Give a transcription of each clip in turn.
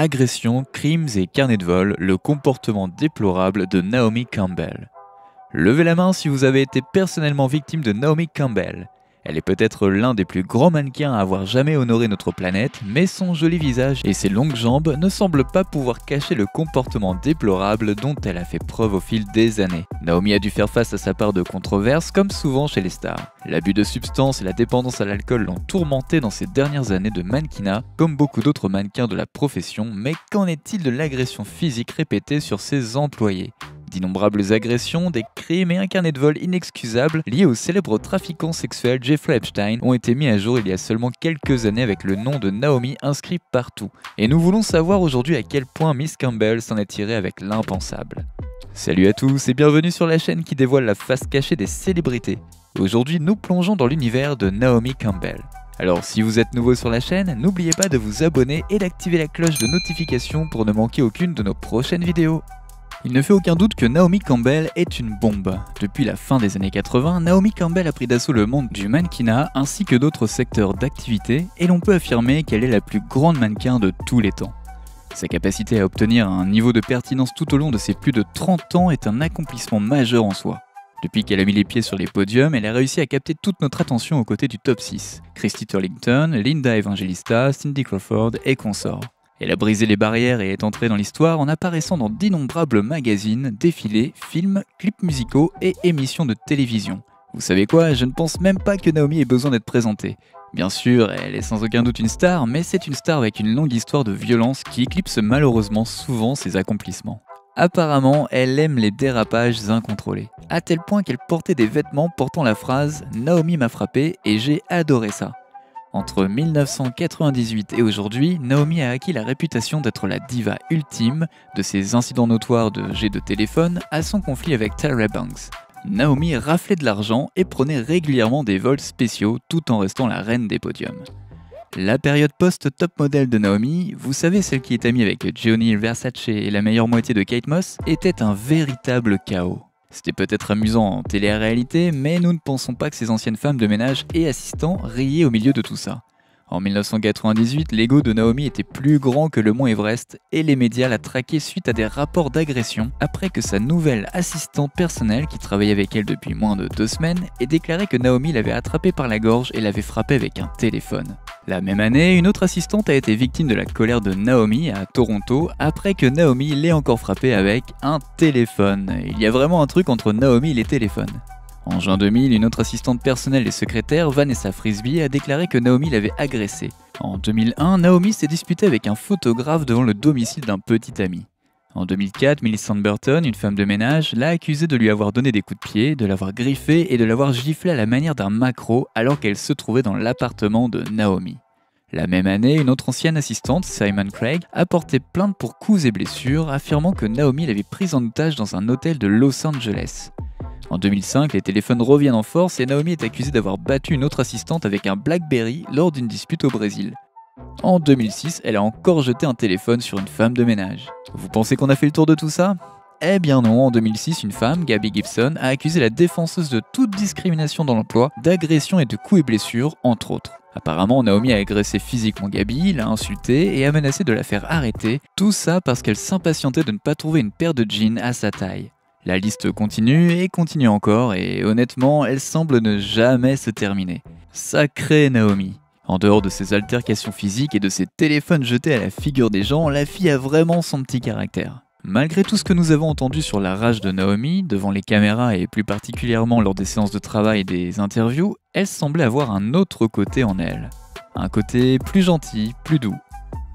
Agressions, crimes et carnets de vol, le comportement déplorable de Naomi Campbell. Levez la main si vous avez été personnellement victime de Naomi Campbell. Elle est peut-être l'un des plus grands mannequins à avoir jamais honoré notre planète, mais son joli visage et ses longues jambes ne semblent pas pouvoir cacher le comportement déplorable dont elle a fait preuve au fil des années. Naomi a dû faire face à sa part de controverses, comme souvent chez les stars. L'abus de substances et la dépendance à l'alcool l'ont tourmentée dans ses dernières années de mannequinat, comme beaucoup d'autres mannequins de la profession, mais qu'en est-il de l'agression physique répétée sur ses employés ? D'innombrables agressions, des crimes et un carnet de vol inexcusable liés au célèbre trafiquant sexuel Jeffrey Epstein ont été mis à jour il y a seulement quelques années avec le nom de Naomi inscrit partout. Et nous voulons savoir aujourd'hui à quel point Miss Campbell s'en est tirée avec l'impensable. Salut à tous et bienvenue sur la chaîne qui dévoile la face cachée des célébrités. Aujourd'hui, nous plongeons dans l'univers de Naomi Campbell. Alors si vous êtes nouveau sur la chaîne, n'oubliez pas de vous abonner et d'activer la cloche de notification pour ne manquer aucune de nos prochaines vidéos. Il ne fait aucun doute que Naomi Campbell est une bombe. Depuis la fin des années 80, Naomi Campbell a pris d'assaut le monde du mannequinat ainsi que d'autres secteurs d'activité et l'on peut affirmer qu'elle est la plus grande mannequin de tous les temps. Sa capacité à obtenir un niveau de pertinence tout au long de ses plus de 30 ans est un accomplissement majeur en soi. Depuis qu'elle a mis les pieds sur les podiums, elle a réussi à capter toute notre attention aux côtés du top 6. Christy Turlington, Linda Evangelista, Cindy Crawford et consorts. Elle a brisé les barrières et est entrée dans l'histoire en apparaissant dans d'innombrables magazines, défilés, films, clips musicaux et émissions de télévision. Vous savez quoi, je ne pense même pas que Naomi ait besoin d'être présentée. Bien sûr, elle est sans aucun doute une star, mais c'est une star avec une longue histoire de violence qui éclipse malheureusement souvent ses accomplissements. Apparemment, elle aime les dérapages incontrôlés, à tel point qu'elle portait des vêtements portant la phrase « Naomi m'a frappé et j'ai adoré ça ». Entre 1998 et aujourd'hui, Naomi a acquis la réputation d'être la diva ultime, de ses incidents notoires de jet de téléphone à son conflit avec Tyra Banks. Naomi raflait de l'argent et prenait régulièrement des vols spéciaux tout en restant la reine des podiums. La période post-top model de Naomi, vous savez celle qui est amie avec Gianni Versace et la meilleure moitié de Kate Moss, était un véritable chaos. C'était peut-être amusant en télé-réalité, mais nous ne pensons pas que ces anciennes femmes de ménage et assistants riaient au milieu de tout ça. En 1998, l'ego de Naomi était plus grand que le mont Everest et les médias la traquaient suite à des rapports d'agression après que sa nouvelle assistante personnelle, qui travaillait avec elle depuis moins de 2 semaines, ait déclaré que Naomi l'avait attrapée par la gorge et l'avait frappée avec un téléphone. La même année, une autre assistante a été victime de la colère de Naomi à Toronto après que Naomi l'ait encore frappée avec un téléphone. Il y a vraiment un truc entre Naomi et les téléphones. En juin 2000, une autre assistante personnelle et secrétaire, Vanessa Frisbee, a déclaré que Naomi l'avait agressée. En 2001, Naomi s'est disputée avec un photographe devant le domicile d'un petit ami. En 2004, Millicent Burton, une femme de ménage, l'a accusée de lui avoir donné des coups de pied, de l'avoir griffée et de l'avoir giflée à la manière d'un maquereau alors qu'elle se trouvait dans l'appartement de Naomi. La même année, une autre ancienne assistante, Simon Craig, a porté plainte pour coups et blessures, affirmant que Naomi l'avait prise en otage dans un hôtel de Los Angeles. En 2005, les téléphones reviennent en force et Naomi est accusée d'avoir battu une autre assistante avec un BlackBerry lors d'une dispute au Brésil. En 2006, elle a encore jeté un téléphone sur une femme de ménage. Vous pensez qu'on a fait le tour de tout ça ? Eh bien non, en 2006, une femme, Gabby Gibson, a accusé la défenseuse de toute discrimination dans l'emploi, d'agression et de coups et blessures, entre autres. Apparemment, Naomi a agressé physiquement Gabby, l'a insultée et a menacé de la faire arrêter, tout ça parce qu'elle s'impatientait de ne pas trouver une paire de jeans à sa taille. La liste continue et continue encore et honnêtement, elle semble ne jamais se terminer. Sacrée Naomi. En dehors de ses altercations physiques et de ses téléphones jetés à la figure des gens, la fille a vraiment son petit caractère. Malgré tout ce que nous avons entendu sur la rage de Naomi, devant les caméras et plus particulièrement lors des séances de travail et des interviews, elle semblait avoir un autre côté en elle. Un côté plus gentil, plus doux.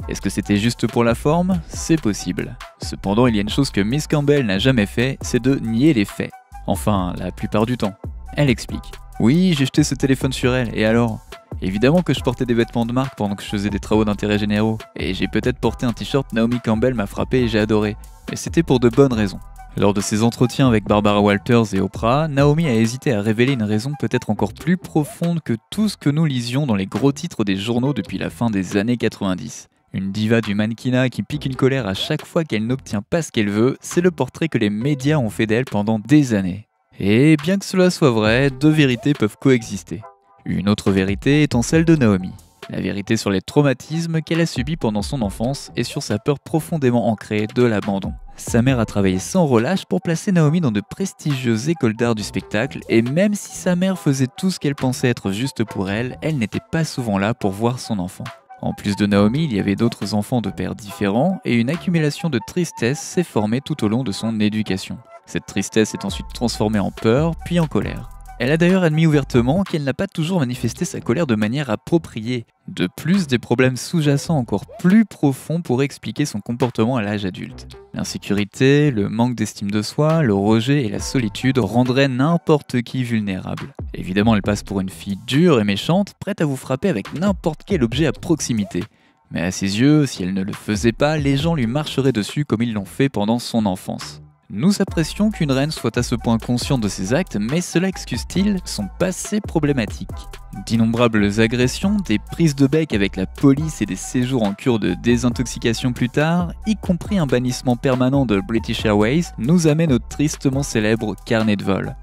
Est-ce que c'était juste pour la forme ? C'est possible. Cependant, il y a une chose que Miss Campbell n'a jamais fait, c'est de nier les faits. Enfin, la plupart du temps. Elle explique. Oui, j'ai jeté ce téléphone sur elle, et alors ? Évidemment que je portais des vêtements de marque pendant que je faisais des travaux d'intérêt généraux, et j'ai peut-être porté un t-shirt Naomi Campbell m'a frappé et j'ai adoré. Mais c'était pour de bonnes raisons. Lors de ses entretiens avec Barbara Walters et Oprah, Naomi a hésité à révéler une raison peut-être encore plus profonde que tout ce que nous lisions dans les gros titres des journaux depuis la fin des années 90. Une diva du mannequinat qui pique une colère à chaque fois qu'elle n'obtient pas ce qu'elle veut, c'est le portrait que les médias ont fait d'elle pendant des années. Et bien que cela soit vrai, deux vérités peuvent coexister. Une autre vérité étant celle de Naomi. La vérité sur les traumatismes qu'elle a subis pendant son enfance et sur sa peur profondément ancrée de l'abandon. Sa mère a travaillé sans relâche pour placer Naomi dans de prestigieuses écoles d'art du spectacle et même si sa mère faisait tout ce qu'elle pensait être juste pour elle, elle n'était pas souvent là pour voir son enfant. En plus de Naomi, il y avait d'autres enfants de pères différents et une accumulation de tristesse s'est formée tout au long de son éducation. Cette tristesse est ensuite transformée en peur, puis en colère. Elle a d'ailleurs admis ouvertement qu'elle n'a pas toujours manifesté sa colère de manière appropriée. De plus, des problèmes sous-jacents encore plus profonds pourraient expliquer son comportement à l'âge adulte. L'insécurité, le manque d'estime de soi, le rejet et la solitude rendraient n'importe qui vulnérable. Évidemment, elle passe pour une fille dure et méchante, prête à vous frapper avec n'importe quel objet à proximité. Mais à ses yeux, si elle ne le faisait pas, les gens lui marcheraient dessus comme ils l'ont fait pendant son enfance. Nous apprécions qu'une reine soit à ce point consciente de ses actes, mais cela excuse-t-il son passé problématique? D'innombrables agressions, des prises de bec avec la police et des séjours en cure de désintoxication plus tard, y compris un bannissement permanent de British Airways, nous amène au tristement célèbre carnet de vol.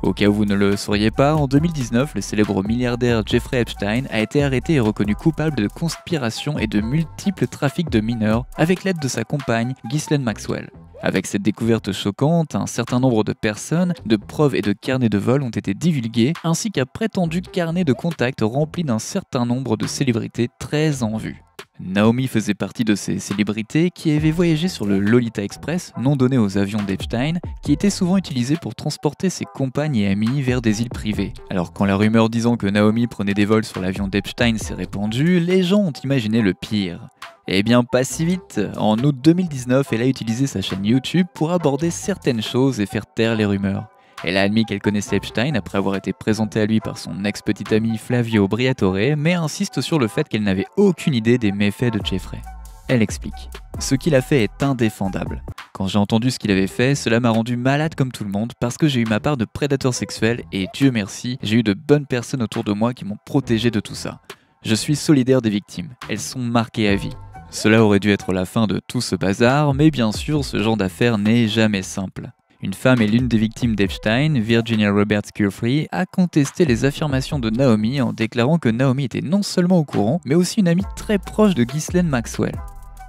Au cas où vous ne le sauriez pas, en 2019, le célèbre milliardaire Jeffrey Epstein a été arrêté et reconnu coupable de conspiration et de multiples trafics de mineurs avec l'aide de sa compagne Ghislaine Maxwell. Avec cette découverte choquante, un certain nombre de personnes, de preuves et de carnets de vol ont été divulgués, ainsi qu'un prétendu carnet de contacts rempli d'un certain nombre de célébrités très en vue. Naomi faisait partie de ces célébrités qui avaient voyagé sur le Lolita Express, nom donné aux avions d'Epstein, qui était souvent utilisé pour transporter ses compagnes et amis vers des îles privées. Alors quand la rumeur disant que Naomi prenait des vols sur l'avion d'Epstein s'est répandue, les gens ont imaginé le pire. Eh bien pas si vite, en août 2019, elle a utilisé sa chaîne YouTube pour aborder certaines choses et faire taire les rumeurs. Elle a admis qu'elle connaissait Epstein après avoir été présentée à lui par son ex-petite ami Flavio Briatore, mais insiste sur le fait qu'elle n'avait aucune idée des méfaits de Jeffrey. Elle explique. Ce qu'il a fait est indéfendable. Quand j'ai entendu ce qu'il avait fait, cela m'a rendu malade comme tout le monde parce que j'ai eu ma part de prédateurs sexuels et Dieu merci, j'ai eu de bonnes personnes autour de moi qui m'ont protégé de tout ça. Je suis solidaire des victimes, elles sont marquées à vie. Cela aurait dû être la fin de tout ce bazar, mais bien sûr, ce genre d'affaire n'est jamais simple. Une femme et l'une des victimes d'Epstein, Virginia Roberts Giuffre, a contesté les affirmations de Naomi en déclarant que Naomi était non seulement au courant, mais aussi une amie très proche de Ghislaine Maxwell.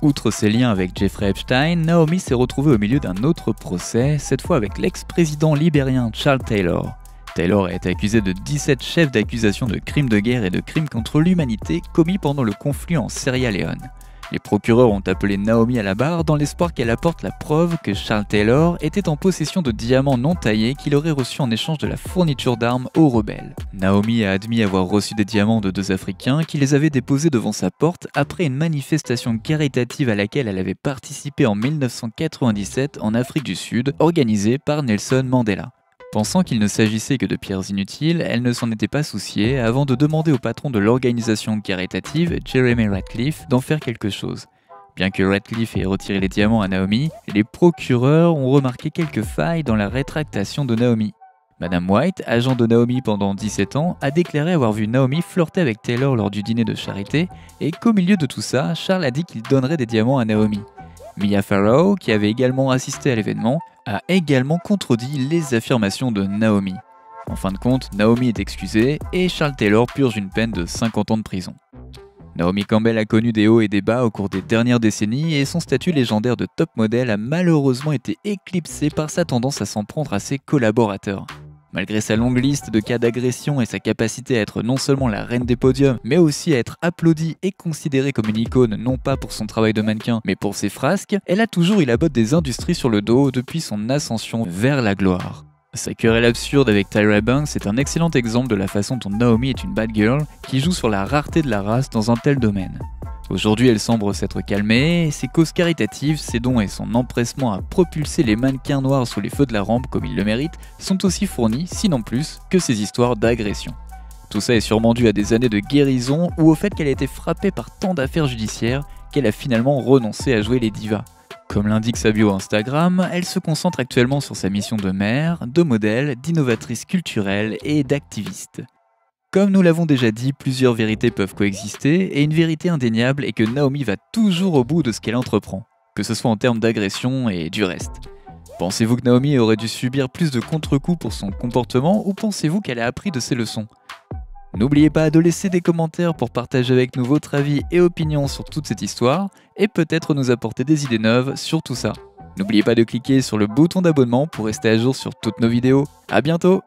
Outre ses liens avec Jeffrey Epstein, Naomi s'est retrouvée au milieu d'un autre procès, cette fois avec l'ex-président libérien Charles Taylor. Taylor a été accusé de 17 chefs d'accusation de crimes de guerre et de crimes contre l'humanité commis pendant le conflit en Sierra Leone. Les procureurs ont appelé Naomi à la barre dans l'espoir qu'elle apporte la preuve que Charles Taylor était en possession de diamants non taillés qu'il aurait reçus en échange de la fourniture d'armes aux rebelles. Naomi a admis avoir reçu des diamants de 2 Africains qui les avaient déposés devant sa porte après une manifestation caritative à laquelle elle avait participé en 1997 en Afrique du Sud, organisée par Nelson Mandela. Pensant qu'il ne s'agissait que de pierres inutiles, elle ne s'en était pas souciée avant de demander au patron de l'organisation caritative, Jeremy Ratcliffe, d'en faire quelque chose. Bien que Ratcliffe ait retiré les diamants à Naomi, les procureurs ont remarqué quelques failles dans la rétractation de Naomi. Madame White, agent de Naomi pendant 17 ans, a déclaré avoir vu Naomi flirter avec Taylor lors du dîner de charité et qu'au milieu de tout ça, Charles a dit qu'il donnerait des diamants à Naomi. Mia Farrow, qui avait également assisté à l'événement, a également contredit les affirmations de Naomi. En fin de compte, Naomi est excusée et Charles Taylor purge une peine de 50 ans de prison. Naomi Campbell a connu des hauts et des bas au cours des dernières décennies et son statut légendaire de top modèle a malheureusement été éclipsé par sa tendance à s'en prendre à ses collaborateurs. Malgré sa longue liste de cas d'agression et sa capacité à être non seulement la reine des podiums, mais aussi à être applaudie et considérée comme une icône non pas pour son travail de mannequin, mais pour ses frasques, elle a toujours eu la botte des industries sur le dos depuis son ascension vers la gloire. Sa querelle absurde avec Tyra Banks est un excellent exemple de la façon dont Naomi est une bad girl qui joue sur la rareté de la race dans un tel domaine. Aujourd'hui, elle semble s'être calmée, et ses causes caritatives, ses dons et son empressement à propulser les mannequins noirs sous les feux de la rampe comme ils le méritent sont aussi fournis, sinon plus, que ses histoires d'agression. Tout ça est sûrement dû à des années de guérison ou au fait qu'elle a été frappée par tant d'affaires judiciaires qu'elle a finalement renoncé à jouer les divas. Comme l'indique sa bio Instagram, elle se concentre actuellement sur sa mission de mère, de modèle, d'innovatrice culturelle et d'activiste. Comme nous l'avons déjà dit, plusieurs vérités peuvent coexister et une vérité indéniable est que Naomi va toujours au bout de ce qu'elle entreprend, que ce soit en termes d'agression et du reste. Pensez-vous que Naomi aurait dû subir plus de contre-coups pour son comportement ou pensez-vous qu'elle a appris de ses leçons ? N'oubliez pas de laisser des commentaires pour partager avec nous votre avis et opinion sur toute cette histoire et peut-être nous apporter des idées neuves sur tout ça. N'oubliez pas de cliquer sur le bouton d'abonnement pour rester à jour sur toutes nos vidéos. À bientôt!